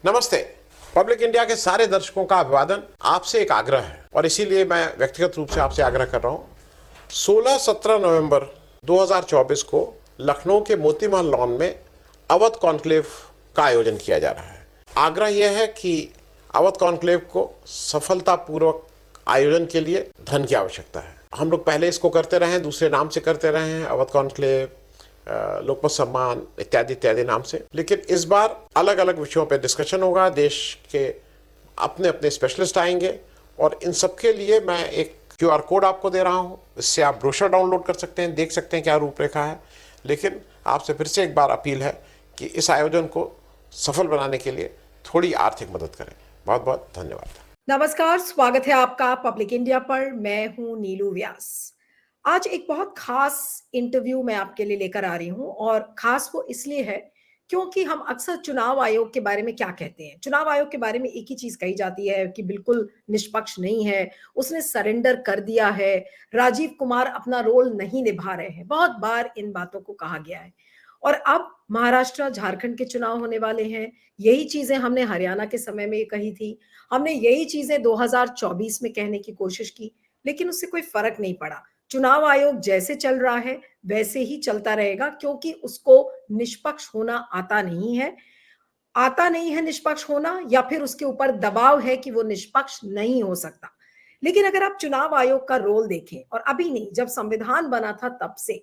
नमस्ते। Public India के सारे दर्शकों का अभिवादन। आपसे एक आग्रह है और इसीलिए मैं व्यक्तिगत रूप से आपसे आग्रह कर रहा हूँ। 16-17 नवंबर 2024 को लखनऊ के मोती महल लॉन में अवध कॉन्क्लेव का आयोजन किया जा रहा है। आग्रह यह है कि अवध कॉन्क्लेव को सफलतापूर्वक आयोजन के लिए धन की आवश्यकता है। हम लोग पहले इसको करते रहे हैं, दूसरे नाम से करते रहे हैं, अवध कॉन्क्लेव, लोकमत सम्मान इत्यादि इत्यादि नाम से। लेकिन इस बार अलग अलग विषयों पर डिस्कशन होगा। देश के अपने अपने स्पेशलिस्ट आएंगे और इन सबके लिए मैं एक QR कोड आपको दे रहा हूं। इससे आप ब्रोशर डाउनलोड कर सकते हैं, देख सकते हैं क्या रूपरेखा है। लेकिन आपसे फिर से एक बार अपील है कि इस आयोजन को सफल बनाने के लिए थोड़ी आर्थिक मदद करें। बहुत बहुत धन्यवाद। नमस्कार, स्वागत है आपका पब्लिक इंडिया पर। मैं हूं नीलू व्यास। आज एक बहुत खास इंटरव्यू मैं आपके लिए लेकर आ रही हूं और खास वो इसलिए है क्योंकि हम अक्सर चुनाव आयोग के बारे में क्या कहते हैं। चुनाव आयोग के बारे में एक ही चीज कही जाती है कि बिल्कुल निष्पक्ष नहीं है, उसने सरेंडर कर दिया है, राजीव कुमार अपना रोल नहीं निभा रहे हैं। बहुत बार इन बातों को कहा गया है और अब महाराष्ट्र झारखंड के चुनाव होने वाले हैं। यही चीजें हमने हरियाणा के समय में कही थी, हमने यही चीजें 2024 में कहने की कोशिश की, लेकिन उससे कोई फर्क नहीं पड़ा। चुनाव आयोग जैसे चल रहा है वैसे ही चलता रहेगा क्योंकि उसको निष्पक्ष होना आता नहीं है निष्पक्ष होना, या फिर उसके ऊपर दबाव है कि वो निष्पक्ष नहीं हो सकता। लेकिन अगर आप चुनाव आयोग का रोल देखें, और अभी नहीं, जब संविधान बना था तब से,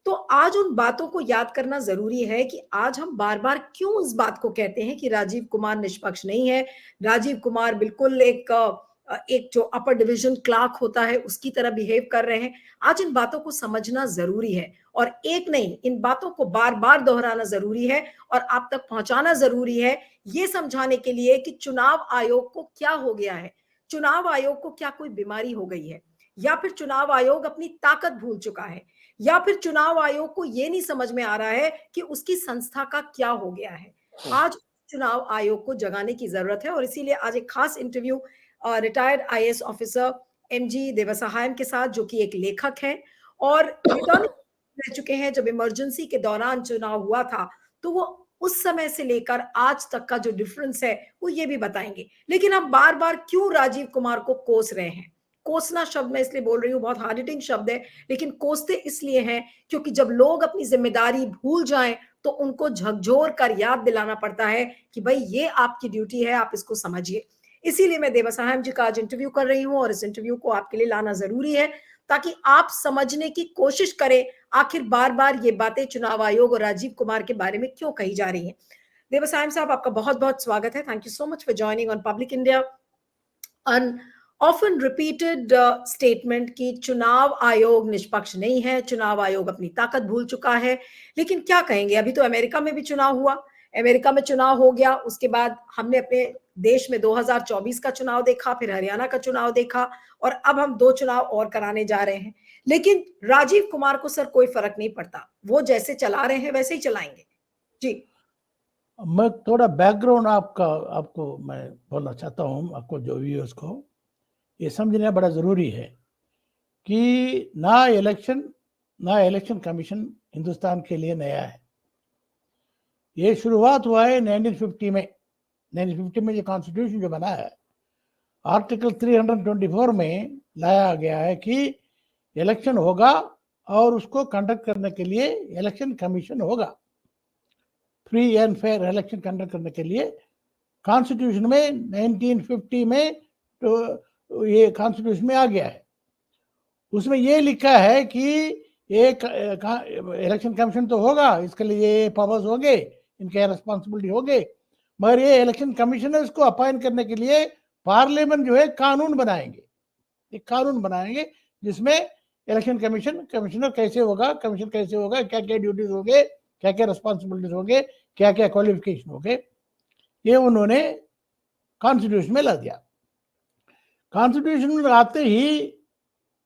तो आज उन बातों को याद करना जरूरी है कि आज हम बार बार क्यों इस बात को कहते हैं कि राजीव कुमार निष्पक्ष नहीं है, राजीव कुमार बिल्कुल एक जो अपर डिवीजन क्लार्क होता है उसकी तरह बिहेव कर रहे हैं। आज इन बातों को समझना जरूरी है और एक नहीं, इन बातों को बार बार दोहराना जरूरी है और आप तक पहुंचाना जरूरी है, ये समझाने के लिए कि चुनाव आयोग को क्या हो गया है, चुनाव आयोग को क्या कोई बीमारी हो गई है, या फिर चुनाव आयोग अपनी ताकत भूल चुका है, या फिर चुनाव आयोग को यह नहीं समझ में आ रहा है कि उसकी संस्था का क्या हो गया है। आज चुनाव आयोग को जगाने की जरूरत है और इसीलिए आज एक खास interview retired IAS officer MG Devasahayam के साथ, जो कि एक लेखक हैं और रिटर्निंग रह चुके हैं। जब इमरजेंसी के दौरान चुनाव हुआ था तो वो उस समय से लेकर आज तक का जो डिफरेंस है वो ये भी बताएंगे। लेकिन अब बार बार क्यों राजीव कुमार को कोस रहे हैं? कोसना शब्द मैं इसलिए बोल रही हूँ, बहुत हार्ड हिटिंग शब्द है, लेकिन कोसते इसलिए हैं क्योंकि जब लोग अपनी जिम्मेदारी भूल जाएं तो उनको झकझोर कर याद दिलाना पड़ता है कि भाई ये आपकी ड्यूटी है, आप इसको समझिए। इसीलिए मैं देवसहायम जी का आज इंटरव्यू कर रही हूँ और इस इंटरव्यू को आपके लिए लाना जरूरी है ताकि आप समझने की कोशिश करें आखिर बार बार ये बातें चुनाव आयोग और राजीव कुमार के बारे में क्यों कही जा रही हैं। देवसहायम साहब, आपका बहुत बहुत स्वागत है। Thank you so much for joining on public India. Often repeated statement कि चुनाव आयोग निष्पक्ष नहीं है, चुनाव आयोग अपनी ताकत भूल चुका है। लेकिन क्या कहेंगे, अभी तो अमेरिका में भी चुनाव हुआ, अमेरिका में चुनाव हो गया, उसके बाद हमने अपने देश में 2024 का चुनाव देखा, फिर हरियाणा का चुनाव देखा और अब हम 2 चुनाव और कराने जा रहे हैं। लेकिन राजीव कुमार को सर कोई फर्क नहीं पड़ता, वो जैसे चला रहे हैं वैसे ही चलाएंगे। जी, मैं थोड़ा बैकग्राउंड आपको मैं बोलना चाहता हूँ, आपको जो व्यूअर्स को ये समझना बड़ा ज़रूरी है कि ना इलेक्शन कमीशन हिंदुस्तान के लिए नया है। ये शुरुआत हुआ है 1950 में। 1950 में ये कॉन्स्टिट्यूशन जो बना है, आर्टिकल 324 में लाया गया है कि इलेक्शन होगा और उसको कंडक्ट करने के लिए इलेक्शन कमीशन होगा। Free and fair election conduct करने के लिए कॉन्स्टिट्यूशन में 1950 में तो ये कॉन्स्टिट्यूशन में आ गया है। उसमें ये लिखा है कि एक इलेक्शन कमीशन तो होगा, इसके लिए ये पावर्स होंगे, इनके रिस्पॉन्सिबिलिटी होंगे, मगर ये इलेक्शन कमिश्नर्स को अपॉइंट करने के लिए पार्लियामेंट जो है कानून बनाएंगे, एक कानून बनाएंगे जिसमें इलेक्शन कमिश्नर कैसे होगा, कमीशन कैसे होगा, क्या क्या ड्यूटीज होंगे, क्या क्या रिस्पॉन्सिबिलिटीज होंगे, क्या क्या क्वालिफिकेशन होंगे, ये उन्होंने कॉन्स्टिट्यूशन में ला दिया। कॉन्स्टिट्यूशन में आते ही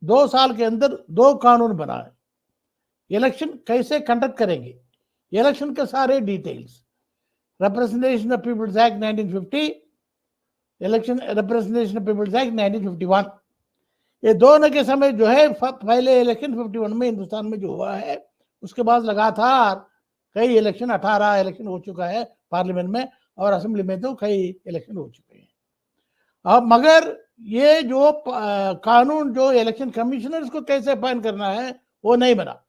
2 साल के अंदर 2 कानून बनाए। इलेक्शन कैसे कंडक्ट करेंगे, इलेक्शन के सारे details, representation of peoples act 1950, election representation of peoples act 1951, ये दोनों के समय जो है, पहले इलेक्शन 51 में हिंदुस्तान में जो हुआ है, उसके बाद लगातार कई इलेक्शन 18 इलेक्शन हो चुका है पार्लियामेंट में और असेंबली में तो कई इलेक्शन हो चुके हैं। अब मगर ये जो कानून जो इलेक्शन कमिश्नर्स को कैसे अपॉइंट करना है वो नहीं बना।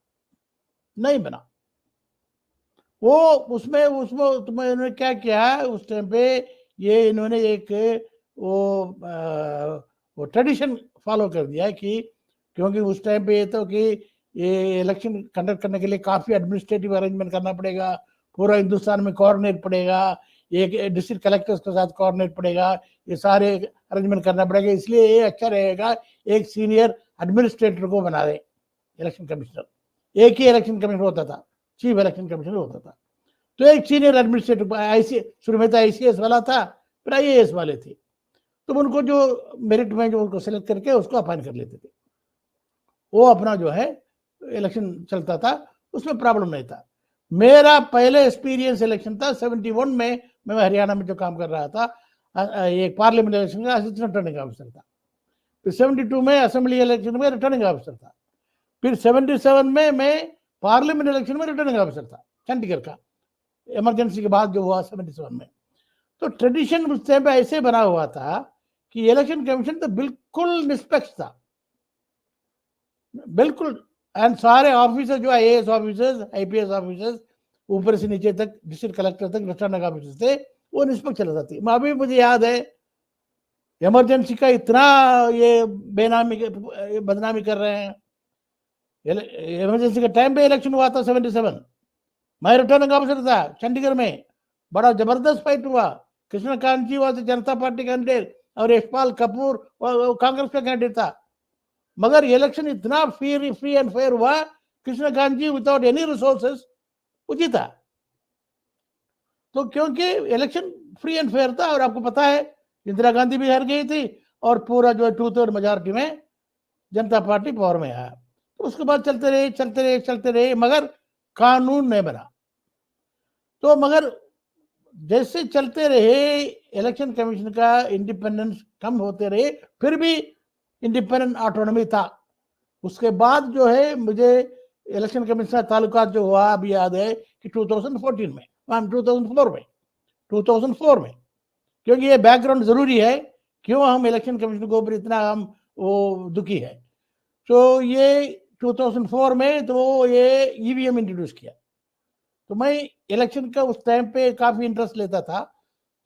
वो उसमें उसमें तुम्हें इन्होंने क्या किया उस टाइम पे, ये इन्होंने एक वो ट्रेडिशन फॉलो कर दिया है कि क्योंकि उस टाइम पे ये तो कि ये इलेक्शन कंडक्ट करने के लिए काफ़ी एडमिनिस्ट्रेटिव अरेंजमेंट करना पड़ेगा, पूरा हिंदुस्तान में कोऑर्डिनेट पड़ेगा, एक डिस्ट्रिक्ट कलेक्टर्स के साथ कोऑर्डिनेट पड़ेगा, ये सारे अरेंजमेंट करना पड़ेगा। इसलिए ये अच्छा रहेगा एक सीनियर एडमिनिस्ट्रेटर को बना दे इलेक्शन कमिश्नर। एक ही इलेक्शन कमिश्नर होता था, चीफ इलेक्शन कमिश्नर होता था। तो एक सीनियर एडमिनिस्ट्रेटर शुरू में तो ICS वाला था, फिर IAS वाले थे, तो उनको जो मेरिट में जो उनको सेलेक्ट करके उसको अपॉइंट कर लेते थे। वो अपना जो है इलेक्शन चलता था, उसमें प्रॉब्लम नहीं था। मेरा पहले एक्सपीरियंस इलेक्शन था 71 में, मैं हरियाणा में जो काम कर रहा था एक पार्लियामेंट इलेक्शन का असिस्टेंट रिटर्निंग ऑफिसर था। फिर 72 में असेंबली इलेक्शन में रिटर्निंग ऑफिसर था। फिर 77 में मैं पार्लियामेंट इलेक्शन में रिटर्निंग ऑफिसर था, चंडीगढ़ का, इमरजेंसी के बाद जो हुआ 77 में। तो ट्रेडिशन उस टाइम पे ऐसे बना हुआ था कि इलेक्शन कमीशन तो बिल्कुल निष्पक्ष था, बिल्कुल। एंड सारे ऑफिसर जो IAS ऑफिसर्स, IPS ऑफिसर्स, ऊपर से नीचे तक डिस्ट्रिक्ट कलेक्टर तक रिटर्निंग ऑफिसर्स थे, वो निष्पक्ष चलता थी। अभी मुझे याद है इमरजेंसी का इतना ये बदनामी कर रहे हैं। इमरजेंसी के टाइम पे इलेक्शन हुआ था 77, मैं रिटर्निंग ऑफिसर था चंडीगढ़ में, बड़ा जबरदस्त फाइट हुआ। कृष्णकांत जी वहां से जनता पार्टी कैंडिडेट और यशपाल कपूर कांग्रेस का कैंडिडेट था, मगर इलेक्शन इतना फ्री एंड फेयर हुआ, कृष्णकांत जी विदाउट एनी रिसोर्सेस वो जीता। तो क्योंकि इलेक्शन फ्री एंड फेयर था, और आपको पता है इंदिरा गांधी भी हार गई थी और पूरा जो है 2/3 मेजॉरिटी में जनता पार्टी पावर में आया। तो उसके बाद चलते रहे मगर कानून नहीं बना। तो मगर जैसे चलते रहे इलेक्शन कमीशन का इंडिपेंडेंस कम होते रहे, फिर भी इंडिपेंडेंट ऑटोनॉमी था। उसके बाद जो है मुझे इलेक्शन कमीशन का ताल्लुकात जो हुआ अभी याद है कि 2014 में, 2004 में, क्योंकि ये बैकग्राउंड जरूरी है क्यों हम इलेक्शन कमीशन के ऊपर इतना हम वो दुखी है। तो ये 2004 में तो ये EVM इंट्रोड्यूस किया। तो मैं इलेक्शन का उस टाइम पे काफ़ी इंटरेस्ट लेता था,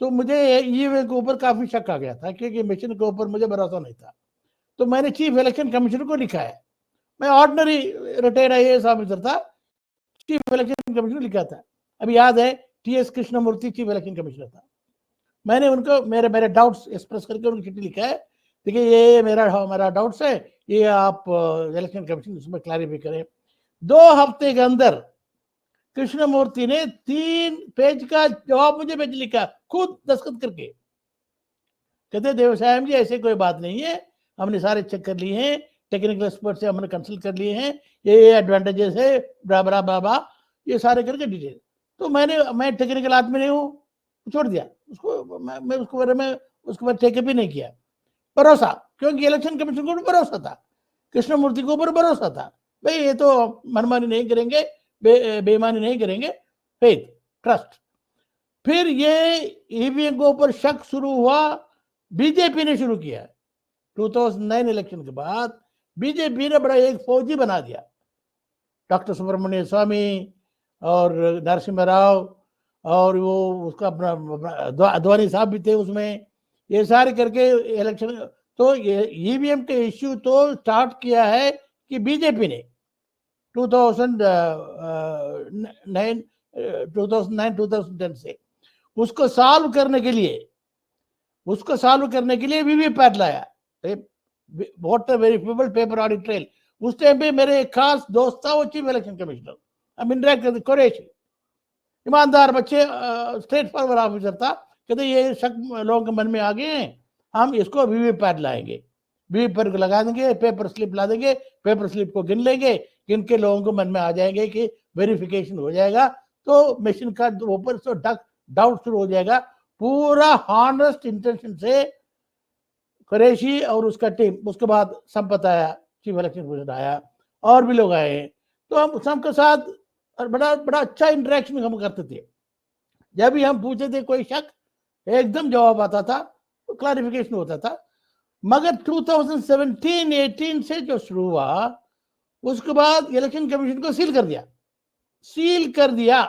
तो मुझे EVM के ऊपर काफ़ी शक आ गया था क्योंकि मशीन के ऊपर मुझे भरोसा नहीं था। तो मैंने चीफ इलेक्शन कमिश्नर को लिखा है, मैं ऑर्डिनरी रिटायर्ड IAS ऑफिसर था, चीफ इलेक्शन कमिश्नर लिखा था। अभी याद है TS Krishnamurthy chief election commissioner था। मैंने उनको मेरे डाउट्स एक्सप्रेस करके उनको चिट्ठी लिखा है, देखिए ये मेरा डाउट्स है, ये आप इलेक्शन कमीशन इसमें क्लैरिफाई करें। 2 हफ्ते के अंदर कृष्णमूर्ति ने 3 पेज का जवाब मुझे भेज लिखा, खुद दस्तखत करके। कहते देवसायम जी ऐसे कोई बात नहीं है, हमने सारे चेक कर लिए हैं, टेक्निकल एक्सपर्ट से हमने कंसल्ट कर लिए हैं, ये एडवांटेजेस है, बराबर बाबा, ये सारे करके डिटेल। तो मैं टेक्निकल आदमी नहीं हूँ, छोड़ दिया उसको। मैं उसको बारे में उसके बाद टेकअप ही नहीं किया। भरोसा, क्योंकि इलेक्शन कमीशन को भरोसा था, कृष्णमूर्ति के ऊपर भरोसा था, भाई ये तो मनमानी नहीं करेंगे, बेईमानी नहीं करेंगे, फेथ, ट्रस्ट। फिर ये EVM के ऊपर शक शुरू हुआ, बीजेपी ने शुरू किया। 2009 इलेक्शन के बाद बीजेपी ने बड़ा एक फौजी बना दिया, डॉक्टर सुब्रमण्य स्वामी और नरसिम्हा राव और वो उसका अपना अद्वानी साहब भी थे उसमें, ये सारे करके इलेक्शन। तो ये EVM के इश्यू तो स्टार्ट किया है कि बीजेपी ने 2009-2010 से उसको सॉल्व करने के लिए वीवीपैट लाया, वोटर वेरिफिकेबल पेपर ऑडिट ट्रेल। उस टाइम पे मेरे एक खास दोस्त था, वो चीफ इलेक्शन कमिश्नर अमिन कुरैशी, ईमानदार बच्चे, स्ट्रेट फॉरवर्ड ऑफिसर था। कहते ये शक लोगों के मन में आ गए हैं, हम इसको वीवीपैट लाएंगे, वीवीपैट को लगा देंगे, पेपर स्लिप ला देंगे, पेपर स्लिप को गिन लेंगे, गिन के लोगों को मन में आ जाएंगे कि वेरिफिकेशन हो जाएगा, तो मशीन का ऊपर से डाउट शुरू हो जाएगा। पूरा हॉनेस्ट इंटेंशन से कुरैशी और उसका टीम, उसके बाद संपत आया, चीफ इलेक्शन कमिश्नर आया, और भी लोग आए हैं, तो हम सबके साथ बड़ा अच्छा इंटरेक्शन हम करते थे। जब भी हम पूछते थे कोई शक, एकदम जवाब आता था, क्लैरिफिकेशन होता था। मगर 2017-18 से जो शुरू हुआ, उसके बाद इलेक्शन कमीशन को सील कर दिया।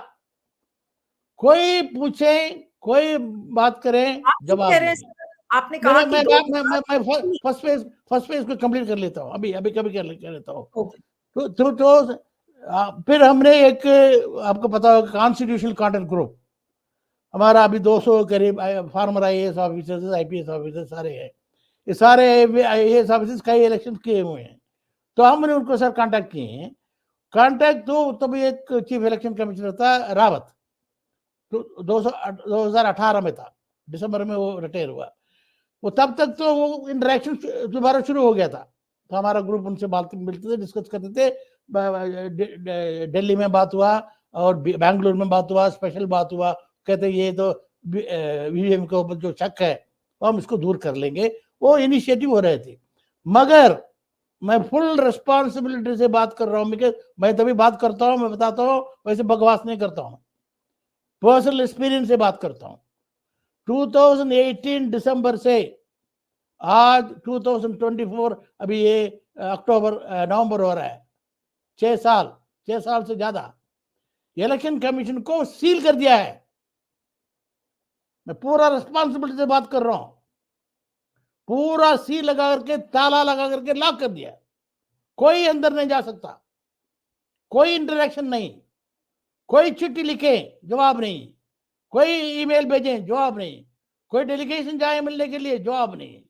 कोई पूछे, कोई बात करें, आप क्यों जवाब कह रहे हैं नहीं। सर? आपने कहा कि मैं फर्स्ट पेज को कंप्लीट कर लेता हूँ, अभी कभी कर लेता हूँ। ओके, फिर हमने एक, आपको पता होगा, कॉन्स्टिट्यूशनल कॉन्टेक्ट ग्रुप, हमारा अभी 200 करीब farmer IAS officers, IPS officers सारे हैं। ये सारे IAS ऑफिसर्स कई इलेक्शन किए हुए हैं, तो हमने उनको सर कांटेक्ट किए हैं। कांटेक्ट तो तभी एक चीफ इलेक्शन कमिश्नर था रावत, तो 2018 में था, दिसंबर में वो रिटायर हुआ। वो तब तक तो वो इंटरेक्शन दोबारा शुरू हो गया था, तो हमारा ग्रुप उनसे बात मिलते थे, डिस्कस करते थे। दिल्ली में बात हुआ और बेंगलुरु में बात हुआ, स्पेशल बात हुआ, कहते ये तो VVM के ऊपर जो शक है वो हम इसको दूर कर लेंगे, वो इनिशिएटिव हो रहे थे। मगर मैं फुल रिस्पॉन्सिबिलिटी से बात कर रहा हूँ, मैं तभी बात करता हूँ, मैं बताता हूँ, वैसे बकवास नहीं करता हूँ, पर्सनल एक्सपीरियंस से बात करता हूँ। 2018 दिसंबर से आज 2024, अभी ये नवंबर हो रहा है, 6 साल से ज्यादा इलेक्शन कमीशन को सील कर दिया है। मैं पूरा रिस्पॉन्सिबिलिटी से बात कर रहा हूं, पूरा सील लगा करके, ताला लगा करके लॉक कर दिया। कोई अंदर नहीं जा सकता, कोई इंटरेक्शन नहीं, कोई चिट्ठी लिखे जवाब नहीं, कोई ईमेल भेजें जवाब नहीं, कोई डेलीगेशन जाए मिलने के लिए जवाब नहीं।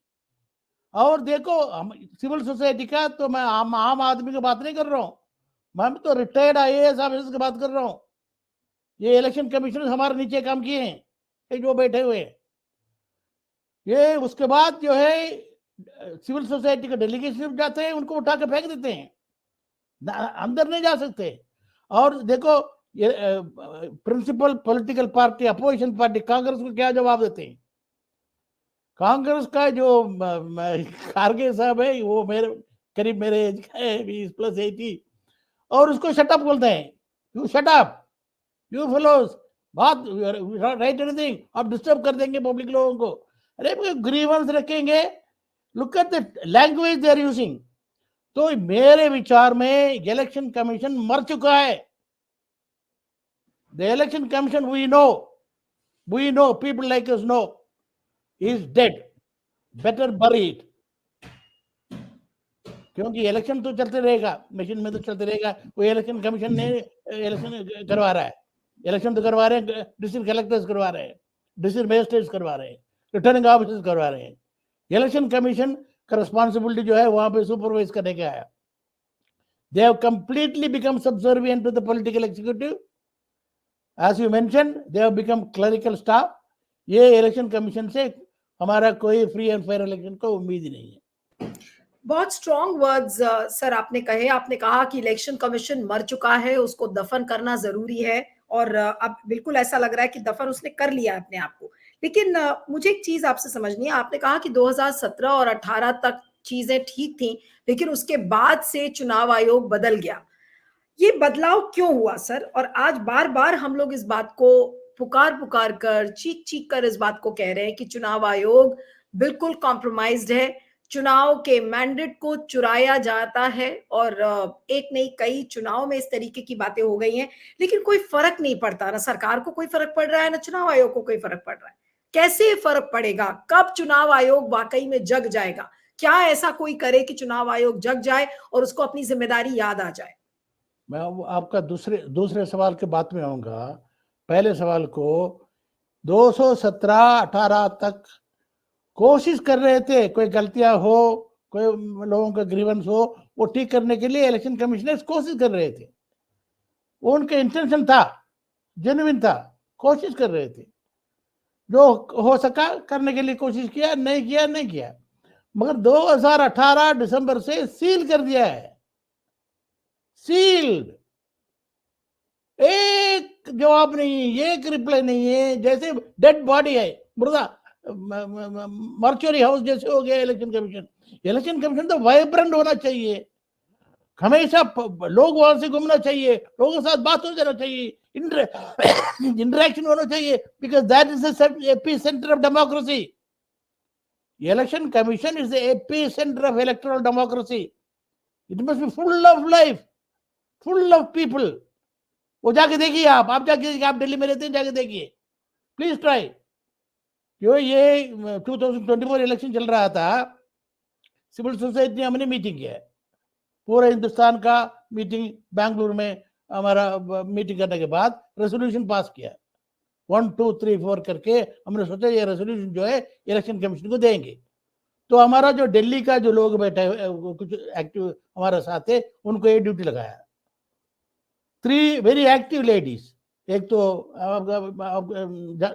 और देखो, हम सिविल सोसाइटी का, तो मैं आम आदमी की बात नहीं कर रहा हूं, मैं तो रिटायर्ड IAS ऑफिसर्स की बात कर रहा हूं। ये इलेक्शन कमिश्नर हमारे नीचे काम किए हैं, ये जो बैठे हुए हैं, ये उसके बाद जो है सिविल सोसाइटी के डेलीगेशन जाते हैं, उनको उठा के फेंक देते हैं, अंदर नहीं जा सकते। और देखो, ये principal political party, opposition party Congress को क्या जवाब देते हैं? कांग्रेस का जो खारगे साहब है, वो करीब मेरे एज का है, 20+80, और उसको शटअप बोलते हैं। यू शटअप, यू फेलोज, बात राइट एनीथिंग, आप डिस्टर्ब कर देंगे पब्लिक लोगों को। अरे ग्रीवेंस रखेंगे, look at the language they are using. तो मेरे विचार में इलेक्शन कमीशन मर चुका है। The election commission, we know, people like us know, is dead, better bury it. क्योंकि इलेक्शन तो चलते रहेगा, मशीन में तो चलते रहेगा। वो इलेक्शन कमीशन ने इलेक्शन करवा रहा है, इलेक्शन तो करवा रहे हैं, डिस्ट्रिक्ट कलेक्टर्स करवा रहे हैं, डिस्ट्रिक्ट मजिस्ट्रेट्स करवा रहे हैं, रिटर्निंग ऑफिसर्स करवा रहे हैं। इलेक्शन कमीशन का रिस्पॉन्सिबिलिटी जो है वहां पे सुपरवाइज करने का है। They have completely become subservient to the political executive, as you mention, they have become clerical staff. ये इलेक्शन कमीशन से हमारा कोई फ्री एंड फेयर इलेक्शन को उम्मीद ही नहीं है। बहुत स्ट्रॉन्ग वर्ड्स सर आपने कहे। आपने कहा कि इलेक्शन कमीशन मर चुका है, उसको दफन करना जरूरी है, और अब बिल्कुल ऐसा लग रहा है कि दफन उसने कर लिया अपने आप को। लेकिन मुझे एक चीज आपसे समझनी है। आपने कहा कि 2017 और 18 तक चीजें ठीक थी, लेकिन उसके बाद से चुनाव आयोग बदल गया। ये बदलाव क्यों हुआ सर? और आज बार बार हम लोग इस बात को पुकार कर, चीख चीख कर इस बात को कह रहे हैं कि चुनाव आयोग बिल्कुल कॉम्प्रोमाइज्ड है, चुनाव के मैंडेट को चुराया जाता है, और एक नहीं कई चुनाव में इस तरीके की बातें हो गई हैं। लेकिन कोई फर्क नहीं पड़ता, ना सरकार को कोई फर्क पड़ रहा है, ना चुनाव आयोग को कोई फर्क पड़ रहा है। कैसे फर्क पड़ेगा? कब चुनाव आयोग वाकई में जग जाएगा? क्या ऐसा कोई करे कि चुनाव आयोग जग जाए और उसको अपनी जिम्मेदारी याद आ जाए? मैं आपका दूसरे सवाल के बाद में आऊंगा। पहले सवाल को, 217-18 तक कोशिश कर रहे थे, कोई गलतियां हो, कोई लोगों का ग्रीवेंस हो, वो ठीक करने के लिए इलेक्शन कमिश्नर्स कोशिश कर रहे थे। वो उनका इंटेंशन था, जेन्युइन था, कोशिश कर रहे थे, जो हो सका करने के लिए कोशिश किया, नहीं किया। मगर 2018 दिसंबर से सील कर दिया है, सील्ड। एक जवाब नहीं, एक रिप्लाई नहीं है, जैसे डेड बॉडी है, मुर्दा, मर्चुरी हाउस जैसे हो गया इलेक्शन कमीशन। इलेक्शन कमीशन तो वाइब्रेंट होना चाहिए, हमेशा लोग वहां से घूमना चाहिए, लोगों के साथ बात हो जाना चाहिए, इंटरेक्शन होना चाहिए, because that is the AP centre of democracy. Election Commission is the epicenter of electoral democracy. It must be full of life, full of people. वो जाके देखिए, आप जाके देखिए, आप दिल्ली में रहते हैं, जाके देखिए, प्लीज ट्राई. जो ये 2024 इलेक्शन चल रहा था, सिविल सोसाइटी ने हमने मीटिंग किया है, पूरे हिंदुस्तान का मीटिंग बेंगलुरु में हमारा मीटिंग करने के बाद रेजोल्यूशन पास किया 1 2 3 4 करके. हमने सोचा ये रेजोल्यूशन जो है इलेक्शन कमीशन को देंगे. तो हमारा जो दिल्ली का जो लोग बैठे कुछ एक्टिव हमारे साथ है, उनको ये ड्यूटी लगाया. 3 वेरी एक्टिव लेडीज. एक तो आप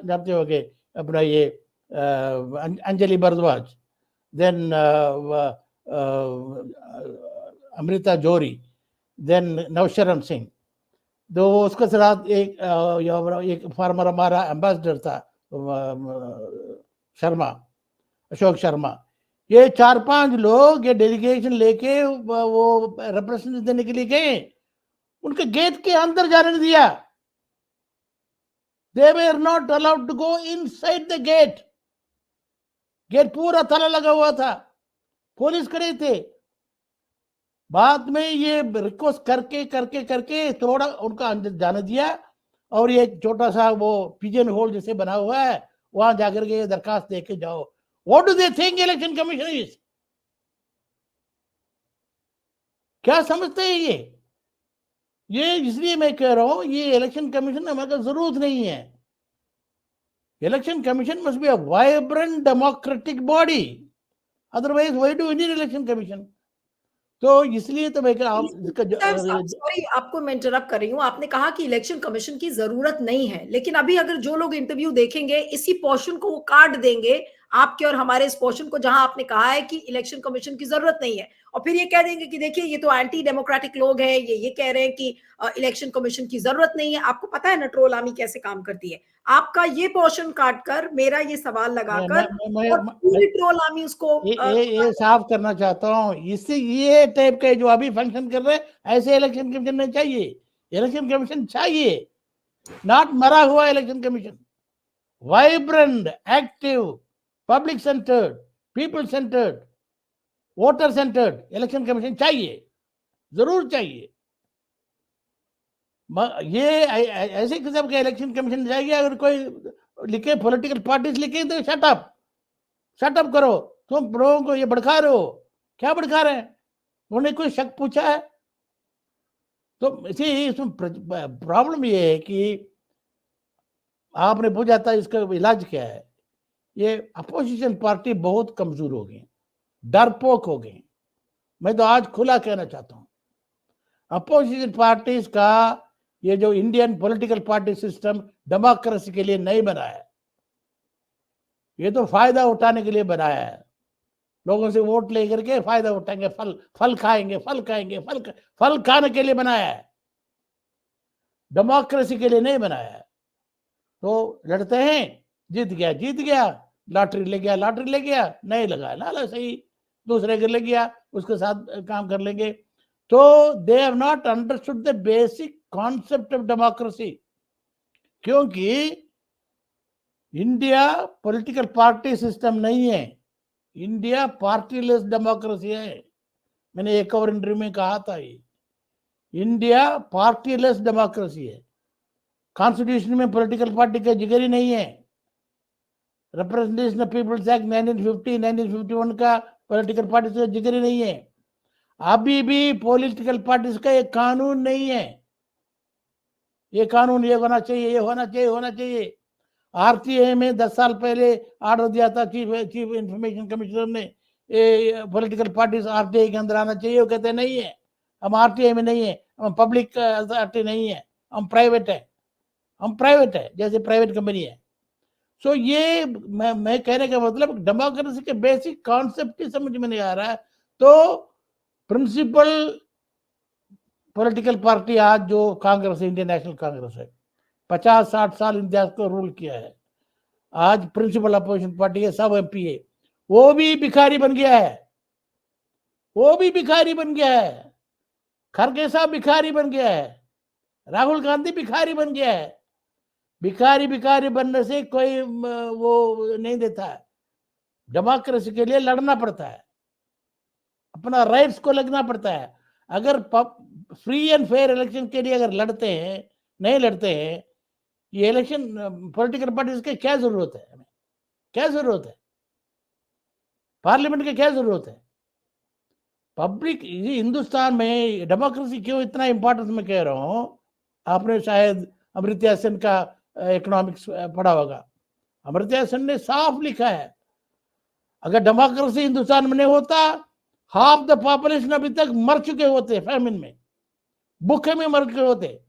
जानते होंगे अपना ये अंजलि भारद्वाज, देन अमृता जोरी, देन नवशरण सिंह. तो उसके साथ एक फार्मर हमारा एम्बेसडर था शर्मा, अशोक शर्मा. ये 4-5 लोग ये डेलीगेशन लेके वो रिप्रेजेंटेशन देने के लिए गए. उनके गेट के अंदर जाने नहीं दिया. They were not allowed to go inside the gate. Gate पूरा ताला लगा हुआ था, पुलिस खड़े थे. बाद में ये रिक्वेस्ट करके करके करके थोड़ा उनका अंदर जाने दिया, और ये छोटा सा वो पिजन होल जैसे बना हुआ है, वहां जाकर के दरखास्त देके जाओ. What do they think election commission is? क्या समझते हैं ये इसलिए मैं कह रहा हूं, ये इलेक्शन कमीशन हमारे जरूरत नहीं है. Election commission must be a vibrant democratic body, otherwise why do we need election commission. तो इसलिए तो मैं सॉरी, आपको मैं इंटरप्ट कर रही हूँ. आपने कहा कि इलेक्शन कमीशन की जरूरत नहीं है, लेकिन अभी अगर जो लोग इंटरव्यू देखेंगे, इसी पोर्शन को वो काट देंगे, आपके और हमारे इस पोर्शन को, जहां आपने कहा है कि इलेक्शन कमीशन की जरूरत नहीं है, और फिर ये कह देंगे कि देखिए ये तो एंटी डेमोक्रेटिक लोग हैं, ये कह रहे हैं कि इलेक्शन कमीशन की जरूरत नहीं है. आपको पता है ना ट्रोल आर्मी कैसे काम करती है. आपका ये पोर्शन काटकर मेरा ये सवाल लगाकर पूरी ट्रोल आर्मी उसको ये साफ करना चाहता हूँ. इससे ये टाइप के जो अभी फंक्शन कर रहे हैं, ऐसे इलेक्शन कमीशन नहीं चाहिए. इलेक्शन कमीशन चाहिए, नॉट मरा हुआ election commission. Vibrant, active, public centred, people centred, voter centred election commission चाहिए, जरूर चाहिए. ये ऐसे किस्म का इलेक्शन कमीशन चाहिए. अगर कोई लिखे पॉलिटिकल पार्टीज लिखे तो शट अप करो. तुम लोगों को ये भड़का रहे हो, क्या भड़का रहे हैं? उन्होंने कोई शक पूछा है? तो इसमें प्रॉब्लम ये है कि आपने पूछा था इसका इलाज क्या है. ये अपोजिशन पार्टी बहुत कमजोर हो गई, डरपोक हो गई. मैं तो आज खुला कहना चाहता हूं, अपोजिशन पार्टीज का ये जो Indian political party system democracy के लिए नहीं बना है. ये तो फायदा उठाने के लिए बनाया है. लोगों से वोट लेकर के फायदा उठाएंगे, फल खाएंगे, फल खाने के लिए बनाया है, डेमोक्रेसी के लिए नहीं बनाया है. तो लड़ते हैं, जीत गया, लॉटरी ले गया, नहीं लगा लाला सही, दूसरे के ले गया, उसके साथ काम कर लेंगे. तो they have not understood the basic concept of democracy. क्योंकि इंडिया पॉलिटिकल पार्टी सिस्टम नहीं है, इंडिया पार्टीलेस डेमोक्रेसी है. मैंने एक और इंटरव्यू में कहा था, ये इंडिया पार्टीलेस डेमोक्रेसी है. कॉन्स्टिट्यूशन में पॉलिटिकल पार्टी का जिक्र ही नहीं है. रिप्रेजेंटेशन ऑफ पीपल्स एक्ट 1950 1951 का पॉलिटिकल पार्टी का जिक्र ही नहीं है. अभी भी पॉलिटिकल पार्टीज का एक कानून नहीं है. ये कानून ये होना चाहिए. आरटीआई में 10 साल पहले ऑर्डर दिया था चीफ इंफॉर्मेशन कमिश्नर ने, पॉलिटिकल पार्टीज आरटीआई के अंदर आना चाहिए. वो कहते नहीं है, हम आरटीआई में नहीं है, हम पब्लिक अथॉरिटी नहीं है, हम प्राइवेट है, जैसे प्राइवेट कंपनी है. सो ये मैं कहने का मतलब डेमोक्रेसी के बेसिक कॉन्सेप्ट ही समझ में नहीं आ रहा है. तो प्रिंसिपल पॉलिटिकल पार्टी आज जो कांग्रेस है, इंडियन नेशनल कांग्रेस है, 50-60 साल इंडिया को रूल किया है. आज प्रिंसिपल अपोजिशन पार्टी है, सब एमपी है, वो भी भिखारी बन गया है. खड़गे साहब भिखारी बन गया है, राहुल गांधी भिखारी बन गया है। भिखारी भिखारी बनने से कोई वो नहीं देता है। डेमोक्रेसी के लिए लड़ना पड़ता है, अपना राइट्स को लगना पड़ता है। अगर फ्री एंड फेयर इलेक्शन के लिए अगर लड़ते हैं, नहीं लड़ते हैं, ये इलेक्शन पॉलिटिकल पार्टीज के क्या जरूरत है? हमें क्या जरूरत है? पार्लियामेंट की क्या जरूरत है? पब्लिक हिंदुस्तान में डेमोक्रेसी क्यों इतना इंपॉर्टेंस में कह रहा हूं, आपने शायद अमर्त्य सेन का इकोनॉमिक्स पढ़ा होगा। अमर्त्य सेन ने साफ लिखा है, अगर डेमोक्रेसी हिंदुस्तान में नहीं होता, हाफ द पॉपुलेशन अभी तक मर चुके होते, फैमिन में, भूखे में मर चुके होते।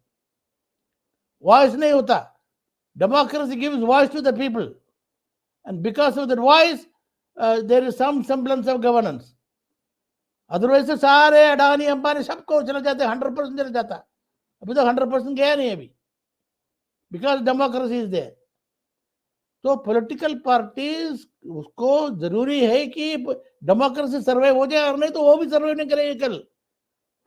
वॉइस नहीं होता। Democracy gives voice to the people, and because of that voice there is some semblance of governance. Otherwise तो सारे अडानी अंबानी सबको चले जाते, 100% चला जाता। अभी तो 100% गया नहीं अभी, बिकॉज डेमोक्रेसी इज देयर। तो पॉलिटिकल पार्टीज उसको जरूरी है कि डेमोक्रेसी सर्वाइव हो जाए, और नहीं तो वो भी सर्वाइव नहीं करेंगे। कल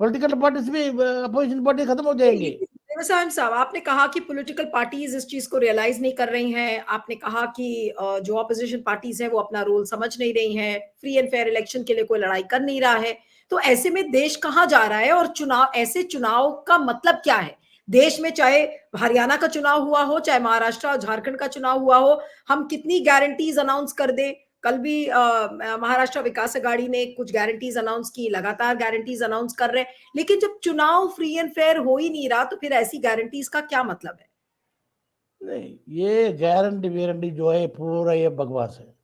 पॉलिटिकल पार्टीज भी, अपोजिशन पार्टी खत्म हो जाएंगी। देवस्थान साहब, आपने कहा कि पॉलिटिकल पार्टीज इस चीज को रियलाइज नहीं कर रही हैं। आपने कहा कि जो ऑपोजिशन पार्टीज हैं वो अपना रोल समझ नहीं रही हैं, फ्री एंड फेयर इलेक्शन के लिए कोई लड़ाई कर नहीं रहा है। तो ऐसे में देश कहाँ जा रहा है? और चुनाव, ऐसे चुनाव का मतलब क्या है देश में? चाहे हरियाणा का चुनाव हुआ हो, चाहे महाराष्ट्र और झारखंड का चुनाव हुआ हो, हम कितनी गारंटीज अनाउंस कर दे। कल भी महाराष्ट्र विकास अघाड़ी ने कुछ गारंटीज अनाउंस की, लगातार गारंटीज अनाउंस कर रहे हैं, लेकिन जब चुनाव फ्री एंड फेयर हो ही नहीं रहा तो फिर ऐसी गारंटीज का क्या मतलब है? नहीं, ये गारंटी वारंटी जो है पूरा ये बकवास है।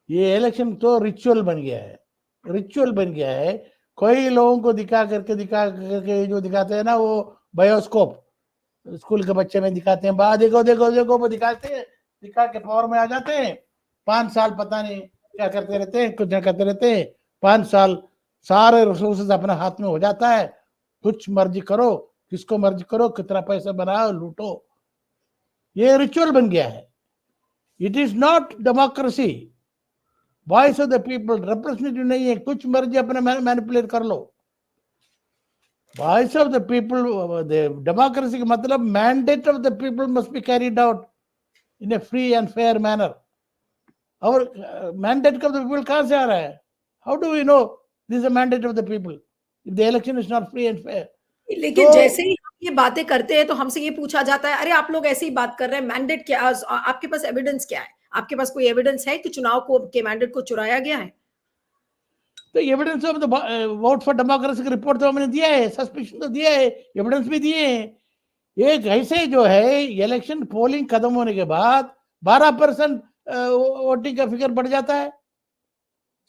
ये इलेक्शन तो रिचुअल बन गया है, रिचुअल बन गया है। कोई लोगों को दिखा करके जो दिखाते हैं ना, वो बायोस्कोप स्कूल के बच्चे में दिखाते हैं, बा देखो देखो देखो, वो दिखाते हैं, दिखा के पावर में आ जाते हैं। 5 साल पता नहीं क्या करते रहते हैं, कुछ ना करते रहते हैं। 5 साल सारे रिसोर्सेज अपने हाथ में हो जाता है, कुछ मर्जी करो, किसको मर्जी करो, कितना पैसा बनाओ, लूटो। ये रिचुअल बन गया है। It is not democracy. Voice of the people representative नहीं है, कुछ मर्जी अपने मैनिपुलेट कर लो। Voice of the people, democracy का मतलब mandate of the people must be carried out in a free and fair manner. और मैंडेट ऑफ द पीपल कहां से आ रहा है? How do we know this is a mandate of the people if the election is not free and fair? लेकिन जैसे ही हम ये बातें करते हैं तो हमसे ये पूछा जाता है, अरे आप लोग ऐसे ही बात कर रहे हैं, मैंडेट क्या? आपके पास एविडेंस क्या है? आपके पास कोई एविडेंस है कि चुनाव को के मैंडेट को चुराया गया है? तो evidence of the vote for democracy की रिपोर्ट तो हमने दिया है, सस्पेंशन तो दिया है, एविडेंस भी दिए हैं। एक ऐसे जो है इलेक्शन पोलिंग खत्म होने के बाद 12% वोटिंग का फिगर बढ़ जाता है।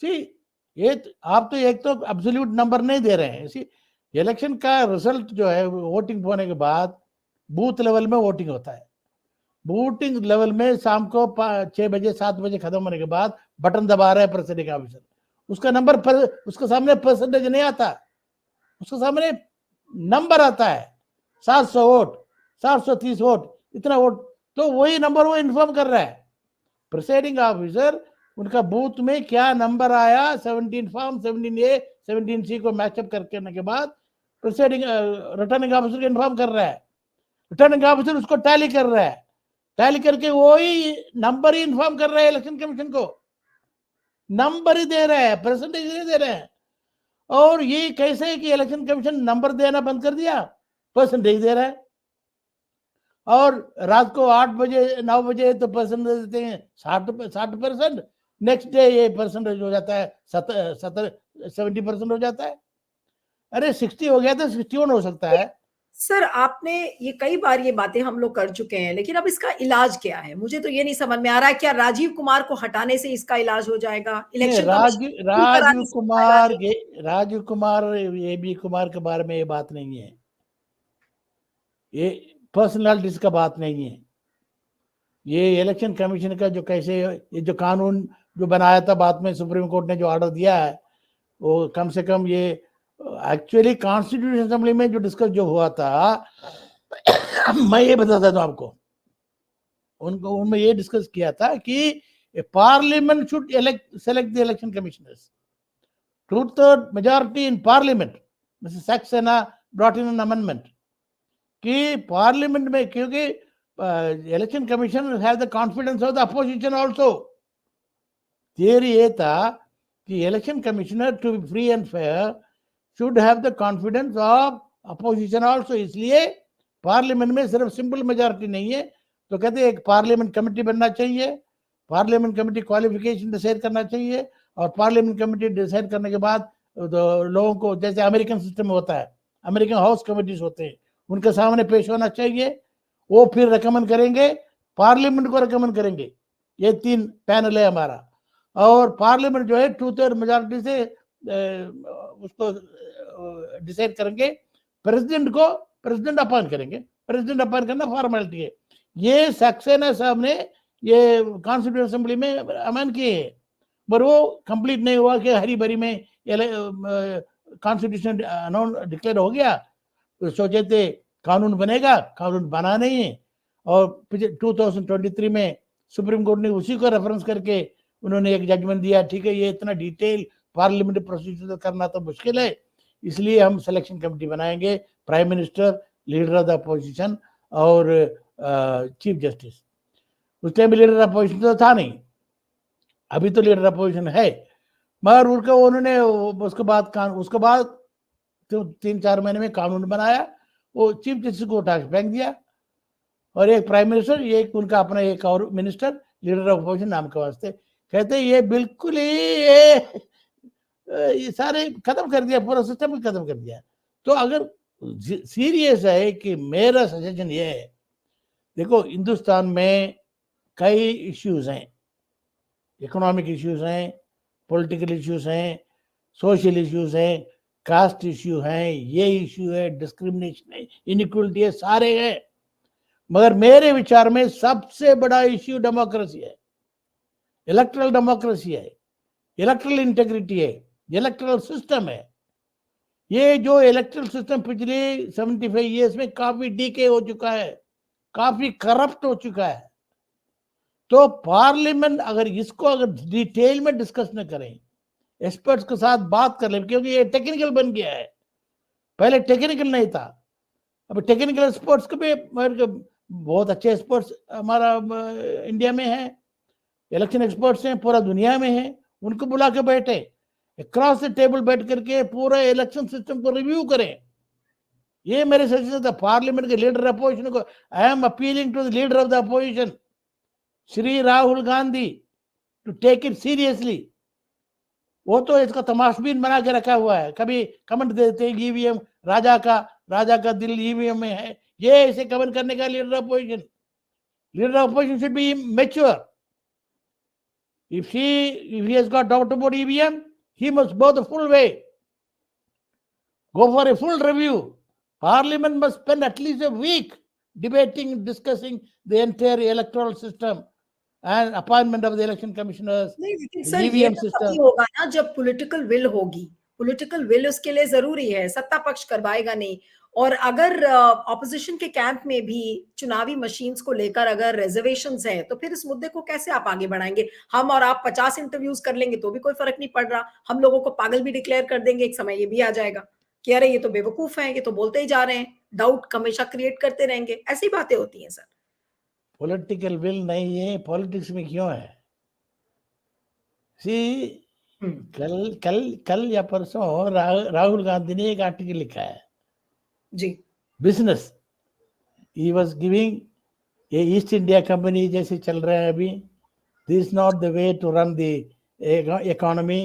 सी, ये आप तो एक तो एब्सोल्यूट नंबर नहीं दे रहे हैं। सी, इलेक्शन का रिजल्ट जो है वोटिंग होने के बाद बूथ लेवल में वोटिंग होता है। वोटिंग लेवल में शाम को 6 बजे 7 बजे खत्म होने के बाद बटन दबा रहा है प्रेसिडेंट ऑफिसर, उसका नंबर पर, उसके सामने परसेंटेज नहीं आता, उसके सामने नंबर आता है 700 वोट, 730 वोट, इतना वोट। तो वही नंबर वो इन्फॉर्म कर रहा है प्रेसिडिंग ऑफिसर, उनका बूथ में क्या नंबर आया, 17 फॉर्म 17A 17C को मैचअप करने के बाद प्रेसिडिंग रिटर्निंग ऑफिसर को इन्फॉर्म कर रहा है। रिटर्निंग ऑफिसर उसको टैली कर रहा है, टैली करके वही नंबर ही इन्फॉर्म कर रहा है इलेक्शन कमीशन को, नंबर ही दे रहा है, परसेंटेज नहीं दे रहे हैं। और ये कैसे है कि इलेक्शन कमीशन नंबर देना बंद कर दिया, परसेंटेज दे रहा है। और रात को 8 बजे 9 बजे तो परसेंटेज देते हैं 60%, नेक्स्ट डे ये परसेंटेज हो जाता है 70% हो जाता है। अरे 60 हो गया तो 61 हो सकता है। सर, आपने ये कई बार ये बातें हम लोग कर चुके हैं, लेकिन अब इसका इलाज क्या है? मुझे तो ये नहीं समझ में आ रहा है। क्या राजीव कुमार को हटाने से इसका इलाज हो जाएगा? इलेक्शन राजीव कुमार AB कुमार के बारे में ये बात नहीं है, ये पर्सनालिटीज का बात नहीं है। ये इलेक्शन कमीशन का जो कैसे ये जो कानून जो बनाया था बाद में सुप्रीम कोर्ट ने जो ऑर्डर दिया है, वो कम से कम ये एक्चुअली कॉन्स्टिट्यूशन असेंबली में जो डिस्कस जो हुआ था मैं ये बताता हूँ आपको, उनमें ये डिस्कस किया था कि parliament should select the election commissioners, 2/3 majority in parliament mister Saxena brought in an amendment कि पार्लियामेंट में, क्योंकि election commission have the confidence of the opposition also. Theory ये था कि election commissioner to be free and fair should have the confidence of opposition also. इसलिए parliament में सिर्फ simple majority नहीं है, तो कहते हैं एक पार्लियामेंट कमेटी बनना चाहिए, पार्लियामेंट कमेटी क्वालिफिकेशन डिसाइड करना चाहिए, और पार्लियामेंट कमेटी डिसाइड करने के बाद तो लोगों को, जैसे अमेरिकन सिस्टम होता है, अमेरिकन हाउस कमिटीज होते हैं, उनके सामने पेश होना चाहिए, वो फिर रिकमेंड करेंगे, पार्लियामेंट को रिकमेंड करेंगे। ये 3 पैनल है हमारा, और पार्लियामेंट जो है 2/3 मेजॉरिटी से उसको डिसाइड करेंगे। प्रेसिडेंट अपॉइंट करेंगे, प्रेसिडेंट अपॉइंट करना फॉर्मेलिटी है। ये सक्सेना साहब ने ये कॉन्स्टिट्यूशन असेंबली में अमेंड किए हैं, पर वो कंप्लीट नहीं हुआ कि हरी भरी में कॉन्स्टिट्यूशन डिक्लेयर हो गया, तो सोचे थे कानून बनेगा, कानून बना नहीं है। और 2023 में सुप्रीम कोर्ट ने उसी को रेफरेंस करके उन्होंने एक जजमेंट दिया, ठीक है ये इतना डिटेल पार्लियामेंट्री प्रोसीजर करना तो मुश्किल है, इसलिए हम सिलेक्शन कमेटी बनाएंगे, prime minister, leader of the opposition और चीफ जस्टिस। उस टाइम लीडर ऑफ अपोजिशन तो था नहीं, अभी तो लीडर ऑफ अपोजिशन है, मगर उन्होंने उसके बाद तो 3-4 महीने में कानून बनाया, वो चीफ जस्टिस को उठा के फेंक दिया, और एक प्राइम मिनिस्टर, एक उनका अपना एक और मिनिस्टर लीडर ऑफ अपोजिशन नाम के वास्ते। कहते ये बिल्कुल ही ये सारे खत्म कर दिया, पूरा सिस्टम ही खत्म कर दिया। तो अगर सीरियस है कि मेरा सजेशन ये है, देखो हिंदुस्तान में कई इश्यूज हैं, इकोनॉमिक इश्यूज हैं, पॉलिटिकल इश्यूज हैं, सोशल इश्यूज हैं, कास्ट इश्यू हैं, ये इश्यू है, डिस्क्रिमिनेशन है, इनइक्वलिटी है, सारे हैं, मगर मेरे विचार में सबसे बड़ा इश्यू डेमोक्रेसी है, इलेक्ट्रल डेमोक्रेसी है, इलेक्ट्रल इंटेग्रिटी है, इलेक्ट्रल सिस्टम है। ये जो इलेक्ट्रल सिस्टम पिछले 75 ईयर्स में काफी डीके हो चुका है, काफी करप्ट हो चुका है। तो पार्लियामेंट अगर डिटेल में डिस्कस न करें, एक्सपर्ट्स के साथ बात कर ले, क्योंकि ये टेक्निकल बन गया है, पहले टेक्निकल नहीं था, अब टेक्निकल एक्सपर्ट्स के भी बहुत अच्छे एक्सपर्ट्स हमारा इंडिया में है, इलेक्शन एक्सपर्ट्स हैं, पूरा दुनिया में है, उनको बुला के बैठे, क्रॉस द टेबल बैठ करके पूरा इलेक्शन सिस्टम को रिव्यू करें। ये मेरे सजेशन था पार्लियामेंट के लीडर अपोजिशन को। I am appealing to the leader of the opposition Shri Rahul Gandhi to take it seriously. वो तो इसका तमाशबीन बना के रखा हुआ है, कभी कमेंट देते हैं ईवीएम राजा का दिल ईवीएम में है, ये इसे कमेंट करने का leader of opposition should be mature. If he has got doubt about EVM, he must go the full way, go for a full review. Parliament must spend at least a week debating, discussing the entire electoral system and appointment of the election commissioners, नहीं, लेकिन sir ये EVM तो system. तभी होगा ना जब political will होगी, political will उसके लिए जरूरी है, सत्ता पक्ष करवाएगा नहीं। और अगर ऑपोजिशन के कैंप में भी चुनावी मशीन्स को लेकर अगर रिजर्वेशंस है, तो फिर इस मुद्दे को कैसे आप आगे बढ़ाएंगे? हम और आप 50 इंटरव्यूज कर लेंगे तो भी कोई फर्क नहीं पड़ रहा, हम लोगों को पागल भी डिक्लेयर कर देंगे, एक समय ये भी आ जाएगा कि अरे ये तो बेवकूफ है, ये तो बोलते ही जा रहे हैं, डाउट हमेशा क्रिएट करते रहेंगे, ऐसी बातें होती हैं सर। पॉलिटिकल विल नहीं है, पॉलिटिक्स में क्यों है? सी कल या परसों राहुल गांधी ने एक आर्टिकल लिखा है जी, बिजनेस, ही वाज गिविंग, ये ईस्ट इंडिया कंपनी जैसे चल रहा है अभी, this not the way to run the economy,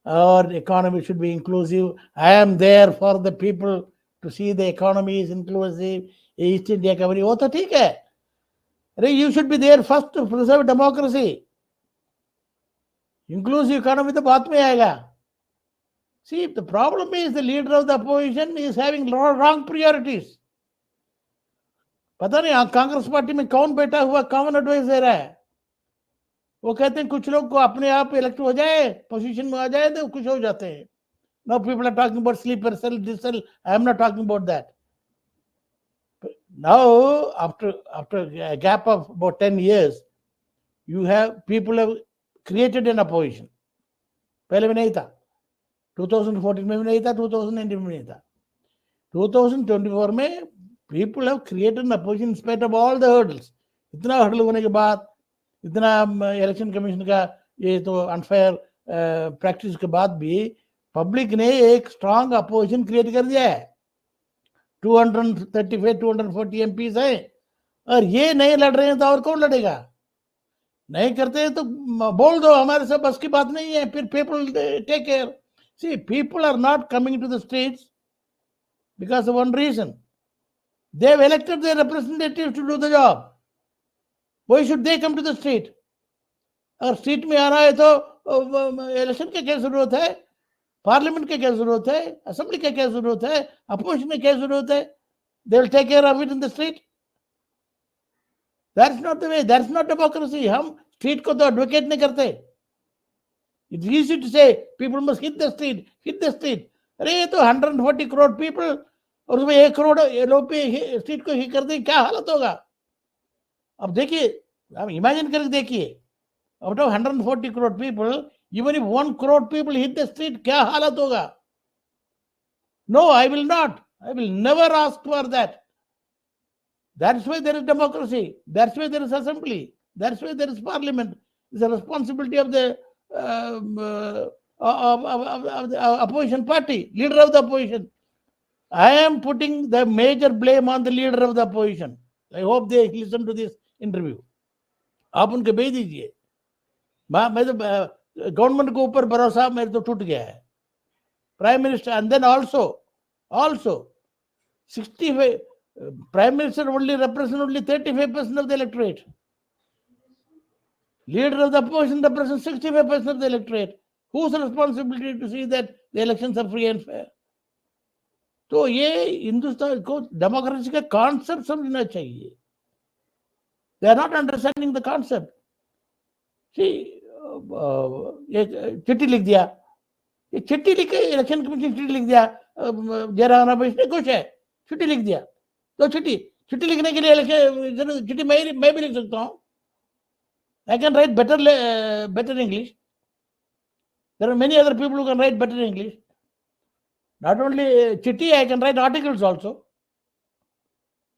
और economy should be inclusive, I am there for the people to see the economy is inclusive, East India company, वो तो ठीक है, अरे you should be there first to preserve democracy, inclusive economy तो बाद में आएगा। See, the problem is the leader of the opposition is having wrong priorities. पता नहीं कांग्रेस पार्टी में कौन बैठा हुआ, कौन एडवाइस दे रहा है। वो कहते हैं कुछ लोग को अपने आप इलेक्ट हो जाए, पोजीशन में आ जाए तो खुश हो जाते हैं। Now people are talking about sleeper cell, this cell. I am not talking about that. Now, after a gap of about 10 years, people have created an opposition. पहले में नहीं था, 2014 में भी नहीं था, 2019 में नहीं था। 2024 में people have created an opposition in spite of all the hurdles. इतना हर्डल होने के बाद, इतना इलेक्शन कमीशन का ये तो अनफेयर प्रैक्टिस के बाद भी पब्लिक ने एक स्ट्रांग अपोजिशन क्रिएट कर दिया है। 235 240 एमपीज हैं, और ये नहीं लड़ रहे हैं तो और कौन लड़ेगा? नहीं करते हैं तो बोल दो हमारे से बस की बात नहीं है, फिर people take care. See, people are not coming to the streets because of one reason. They have elected their representatives to do the job. Why should they come to the street? अगर street में आना है तो election की क्या जरूरत है, parliament की क्या जरूरत है, असेंबली की क्या जरूरत है, अपोजिशन की क्या जरूरत है? They will take care of it in the street. That's not the way. That's not democracy. हम स्ट्रीट को तो एडवोकेट नहीं करते. It's easy to say people must hit the street, hit the street. अरे ये तो 140 करोड़ पीपल और उसमें 1 करोड़ लोग पे स्ट्रीट को ही कर दें, क्या हालत होगा? अब देखिए, आप इमेजिन करके देखिए, out of 140 crore people, even if 1 crore people hit the street, क्या हालत होगा? No, I will not, I will never ask for that. That's why there is democracy. That's why there is assembly. That's why there is parliament. It's a responsibility of the of the opposition party, leader of the opposition. I am putting the major blame on the leader of the opposition. I hope they listen to this interview. आप उनके भेज दीजिए. मैं तो government के ऊपर भरोसा मेरे तो टूट गया है. Prime minister, and then also 65 prime minister only represent only 35% of the electorate. Leader of the opposition represents 65% of the electorate. Whose responsibility to see that the elections are free and fair? तो ये हिंदुस्तान को democracy का concept समझना चाहिए. They are not understanding the concept. See, एक चिट्ठी लिख दिया, ये चिट्ठी लिख के इलेक्शन कमीशन चिट्ठी लिख दिया, जयराम रमेश ने कुछ है, चिट्ठी लिख दिया. तो चिट्ठी लिखने के लिए चिट्ठी मैं भी लिख सकता हूँ. I can write better English. There are many other people who can write better English. Not only chitti, I can write articles also.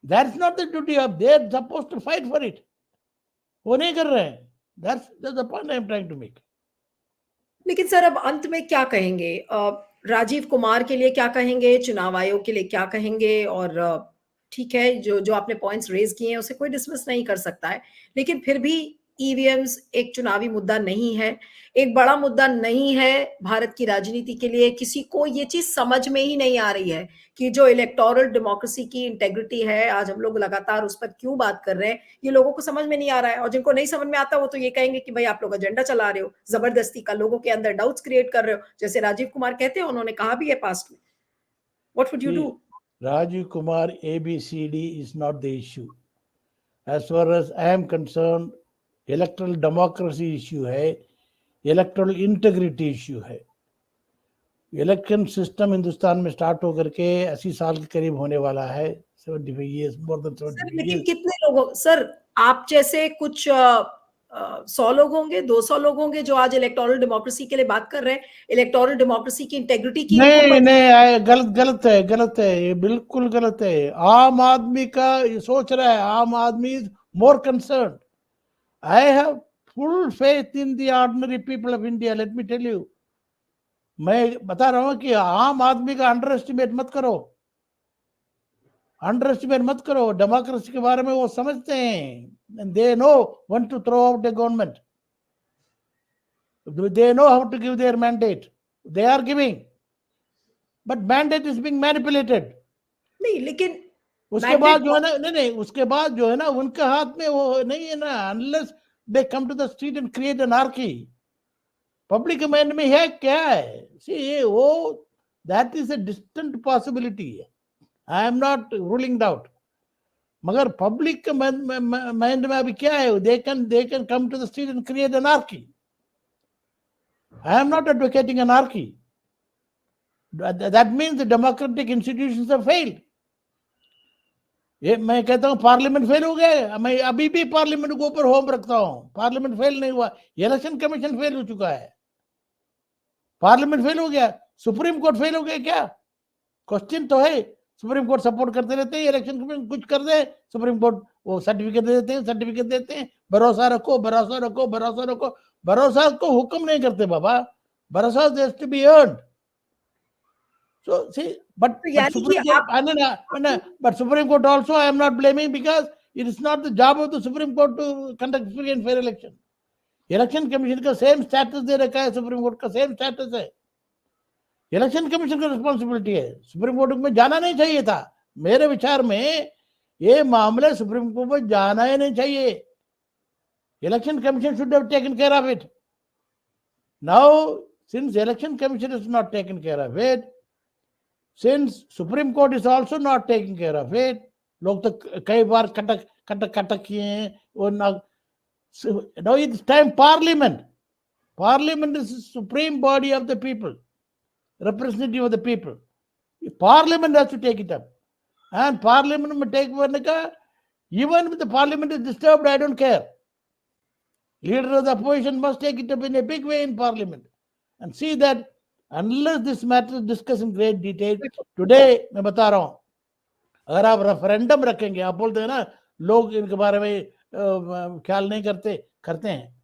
That's not the duty of. They are supposed to fight for it. वो नहीं कर रहे हैं. That's the point I am trying to make. लेकिन sir, अब अंत में क्या कहेंगे? राजीव कुमार के लिए क्या कहेंगे? चुनाव आयोग के लिए क्या कहेंगे? और ठीक है, जो आपने पॉइंट्स रेज किए हैं उसे कोई डिसमिस नहीं कर सकता है, लेकिन फिर भी ईवीएम्स एक चुनावी मुद्दा नहीं है, एक बड़ा मुद्दा नहीं है भारत की राजनीति के लिए. किसी को ये चीज समझ में ही नहीं आ रही है कि जो इलेक्टोरल डेमोक्रेसी की इंटेग्रिटी है, आज हम लोग लगातार उस पर क्यों बात कर रहे हैं, ये लोगों को समझ में नहीं आ रहा है. और जिनको नहीं समझ में आता वो तो ये कहेंगे कि भाई आप लोग एजेंडा चला रहे हो, जबरदस्ती का लोगों के अंदर डाउट्स क्रिएट कर रहे हो, जैसे राजीव कुमार कहते हैं, उन्होंने कहा भी है पास्ट में. What would you do? Rajiv Kumar ABCD is not the issue. As far as I am concerned, electoral democracy issue है, electoral integrity issue है. इलेक्शन सिस्टम हिंदुस्तान में स्टार्ट होकर के 80 साल के करीब होने वाला है. 75 years, more than 75 लेकिन years. कितने लोगों, सर आप जैसे कुछ 100 लोग होंगे, 200 लोग होंगे जो आज इलेक्टोरल डेमोक्रेसी के लिए बात कर रहे हैं, इलेक्टोरल डेमोक्रेसी की इंटेग्रिटी की. नहीं, गलत है, ये बिल्कुल गलत है. आम आदमी का सोच रहा है, आम आदमी is more concern. I have full faith in the ordinary people of India. Let me tell you. मैं बता रहा हूँ कि आम आदमी का अंडर एस्टिमेट मत करो. डेमोक्रेसी के बारे में वो समझते हैं. And they know when to throw out the government. They know how to give their mandate. They are giving. But mandate is being manipulated. नहीं, लेकिन उसके बाद जो है ना, नहीं, उसके बाद जो है ना, उनके हाथ में वो नहीं है ना. Unless they come to the street and create anarchy. Public mind में है क्या है? See, वो that is a distant possibility. I am not ruling out. मगर पब्लिक के माइंड में अभी क्या है? They can come to the street and create anarchy. I am not advocating anarchy. That means the democratic institutions have failed. ये मैं कहता हूँ पार्लियामेंट फेल हो गया. मैं अभी भी पार्लियामेंट के ऊपर होम रखता हूँ. पार्लियामेंट फेल नहीं हुआ, इलेक्शन कमीशन फेल हो चुका है. पार्लियामेंट फेल हो गया. सुप्रीम कोर्ट फेल हो गया क्या? क्वेश्चन तो है। सुप्रीम कोर्ट सपोर्ट करते रहते हैं, इलेक्शन कमीशन कुछ कर दे, सुप्रीम कोर्ट वो सर्टिफिकेट देते हैं, भरोसा रखो, भरोसा रखो, भरोसा रखो। भरोसा को हुक्म नहीं करते बाबा, भरोसा has to be earned. So see, but तो यानी कि Supreme Court also I am not blaming, because it is not the job of the Supreme Court to conduct free and fair election. Election commission का same status दे रखा है, supreme court का same status है। Election commission का responsibility है, supreme court में जाना नहीं चाहिए था। मेरे विचार में ये मामला सुप्रीम कोर्ट में जाना ही नहीं चाहिए। Election commission should have taken care of it. Now, since election commission is not taken care of it, since Supreme Court is also not taking care of it, लोग तो कई बार कटक किए हैं और ना। Now it's time Parliament is the supreme body of the people, representative of the people. Parliament has to take it up, and Parliament में take करने का, even if the Parliament is disturbed, I don't care. Leader of the opposition must take it up in a big way in Parliament and see that unless this matter is discussed in great detail, today मैं बता रहा हूँ, अगर आप referendum रखेंगे, आप बोलते हैं ना लोग इनके बारे में ख्याल नहीं करते हैं,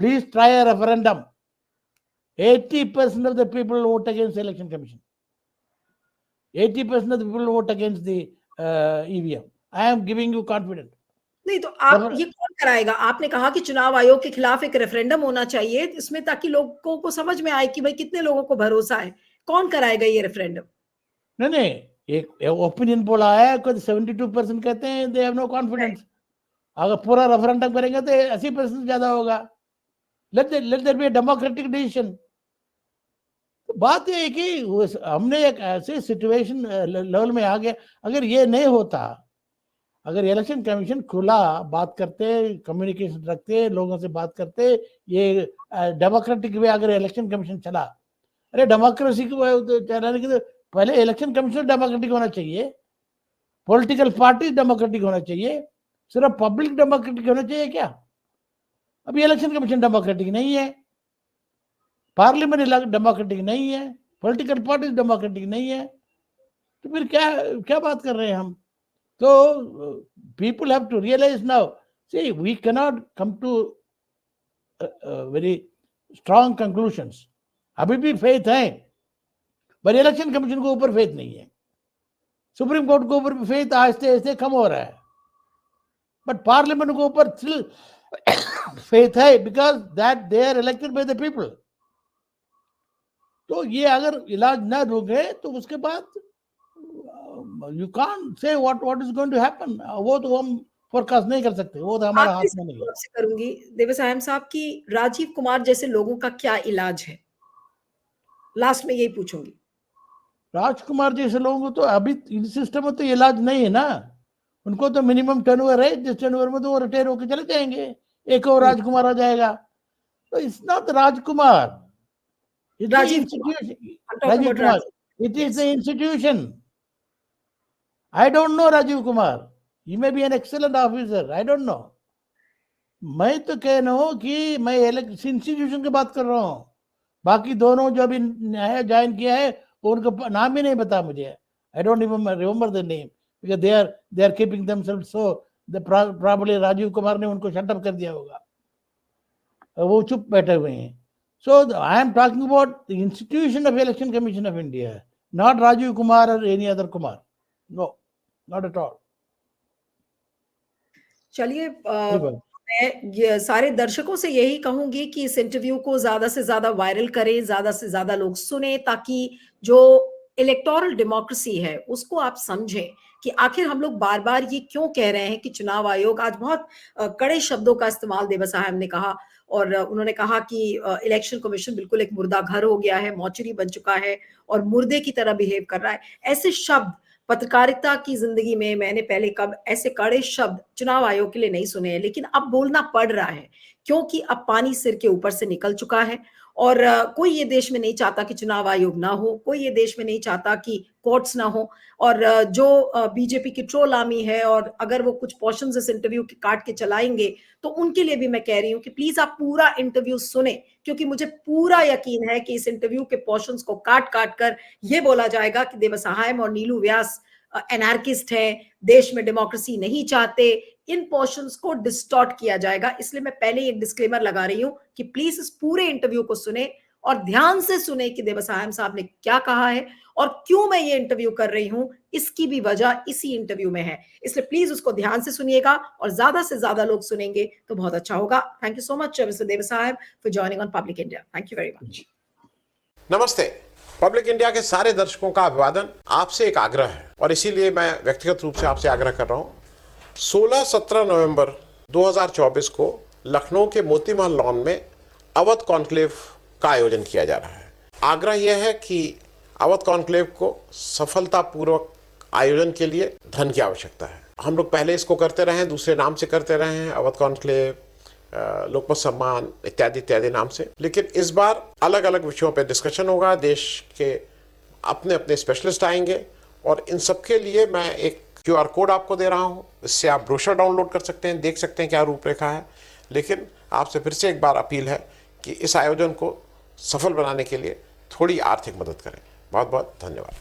please try a referendum. 80% of the people vote against election commission, 80% of the people vote against the EVM. I am giving you confidence. नहीं तो आप ये कौन कराएगा? आपने कहा कि चुनाव आयोग के खिलाफ एक रेफरेंडम होना चाहिए इसमें, ताकि लोगों को समझ में आए कि भाई कितने लोगों को भरोसा है। कौन कराएगा ये रेफरेंडम? नहीं, एक ओपिनियन पोल आया है, कुछ 72% कहते हैं दे हैव नो कॉन्फिडेंस। अगर पूरा रेफरेंडम करेंगे तो 80% ज्यादा होगा। Let there be a democratic decision. बात यह है कि हमने एक ऐसे सिचुएशन लेवल में आ गए, अगर ये नहीं होता, अगर इलेक्शन कमीशन खुला बात करते, कम्युनिकेशन रखते, लोगों से बात करते, ये डेमोक्रेटिक वे अगर इलेक्शन कमीशन चला, अरे डेमोक्रेसी को चलाने के पहले इलेक्शन कमीशन डेमोक्रेटिक होना चाहिए, पॉलिटिकल पार्टी डेमोक्रेटिक होना चाहिए, सिर्फ पब्लिक डेमोक्रेटिक होना चाहिए क्या? अभी इलेक्शन कमीशन डेमोक्रेटिक नहीं है, पार्लियामेंट डेमोक्रेटिक नहीं है, पॉलिटिकल पार्टी डेमोक्रेटिक नहीं है, तो फिर क्या बात कर रहे हैं हम? So people have to realize now, see, we cannot come to very strong conclusions. अभी भी फेथ है, पर इलेक्शन कमीशन के ऊपर फेथ नहीं है, सुप्रीम कोर्ट के ऊपर भी फेथ आहिस्ते आहिस्ते कम हो रहा है, बट पार्लियामेंट के ऊपर स्टिल फेथ है, because that they are elected by the people. तो ये अगर इलाज ना रोके तो उसके बाद you can't say what is going to happen. वो तो हम फोरकास्ट नहीं कर सकते, वो तो हमारा हाथ में नहीं है। आपसे करूंगी देवसायम साहब की राजीव कुमार जैसे लोगों का क्या इलाज है, लास्ट में यही पूछूंगी। राजकुमार जैसे लोगों को तो अभी इस सिस्टम में तो इलाज नहीं है ना, उनको तो मिनिमम टर्नओवर है, जिस टर्नओवर में तो वो रिटायर होकर चले जाएंगे, एक और राजकुमार आ जाएगा। तो it's not Rajkumar, Rajiv Kumar, it is the institution. I don't know Rajiv Kumar. He may be an excellent officer. I don't know. मैं तो कह रहा हूँ कि मैं इंस्टीट्यूशन की बात कर रहा हूँ, बाकी दोनों जो अभी नया ज्वाइन किया है उनका नाम ही नहीं पता मुझे। I don't even remember the name because they are keeping themselves so probably Rajiv Kumar ने उनको शटअप कर दिया होगा, वो चुप बैठे हुए हैं। So I am talking about the institution of Election Commission of India, not Rajiv Kumar or any other Kumar. No, not at all. चलिए, मैं सारे दर्शकों से यही कहूंगी कि इस इंटरव्यू को ज्यादा से ज्यादा वायरल करें, ज्यादा से ज्यादा लोग सुने, ताकि जो इलेक्टोरल डेमोक्रेसी है उसको आप समझें कि आखिर हम लोग बार बार ये क्यों कह रहे हैं कि चुनाव आयोग, आज बहुत कड़े शब्दों का इस्तेमाल देवा साहब ने कहा, और उन्होंने कहा कि इलेक्शन कमीशन बिल्कुल एक मुर्दा घर हो गया है, मौचरी बन चुका है और मुर्दे की तरह बिहेव कर रहा है। ऐसे शब्द पत्रकारिता की जिंदगी में मैंने पहले कब ऐसे कड़े शब्द चुनाव आयोग के लिए नहीं सुने हैं, लेकिन अब बोलना पड़ रहा है क्योंकि अब पानी सिर के ऊपर से निकल चुका है और कोई ये देश में नहीं चाहता कि चुनाव आयोग ना हो, कोई ये देश में नहीं चाहता कि कोर्ट्स ना हो। और जो बीजेपी की ट्रोल आर्मी है, और अगर वो कुछ पोर्शंस इस इंटरव्यू के काट के चलाएंगे, तो उनके लिए भी मैं कह रही हूं कि प्लीज आप पूरा इंटरव्यू सुने, क्योंकि मुझे पूरा यकीन है कि इस इंटरव्यू के पोर्शंस को काट काट कर ये बोला जाएगा कि देवसहायम और नीलू व्यास एनार्किस्ट हैं, देश में डेमोक्रेसी नहीं चाहते। इन पोर्शंस को डिस्टॉर्ट किया जाएगा। इसलिए मैं पहले एक डिस्क्लेमर लगा रही हूं कि प्लीज इस पूरे इंटरव्यू को सुने और ध्यान से सुने कि देवसहायम साहब ने क्या कहा है और क्यों मैं ये इंटरव्यू कर रही हूं। इसकी भी वजह इसी इंटरव्यू में है, इसलिए प्लीज उसको ध्यान से सुनिएगा, और ज्यादा से ज्यादा लोग सुनेंगे तो बहुत अच्छा होगा। Thank you so much mister Devasahayam for joining on public India. Thank you very much. नमस्ते। पब्लिक इंडिया के सारे दर्शकों का अभिवादन। आपसे एक आग्रह है, और इसीलिए मैं व्यक्तिगत रूप से आपसे आग्रह कर रहा हूं। 16-17 नवंबर 2024 को लखनऊ के मोती महल लॉन में अवध कॉन्क्लेव का आयोजन किया जा रहा है। आग्रह यह है कि अवध कॉन्क्लेव को सफलतापूर्वक आयोजन के लिए धन की आवश्यकता है। हम लोग पहले इसको करते रहे हैं, दूसरे नाम से करते रहे हैं, अवध कॉन्क्लेव, लोकमत सम्मान इत्यादि इत्यादि नाम से, लेकिन इस बार अलग अलग विषयों पर डिस्कशन होगा। देश के अपने अपने स्पेशलिस्ट आएंगे, और इन सबके लिए मैं एक QR कोड आपको दे रहा हूं। इससे आप ब्रोशर डाउनलोड कर सकते हैं, देख सकते हैं क्या रूपरेखा है। लेकिन आपसे फिर से एक बार अपील है कि इस आयोजन को सफल बनाने के लिए थोड़ी आर्थिक मदद करें। बहुत बहुत धन्यवाद।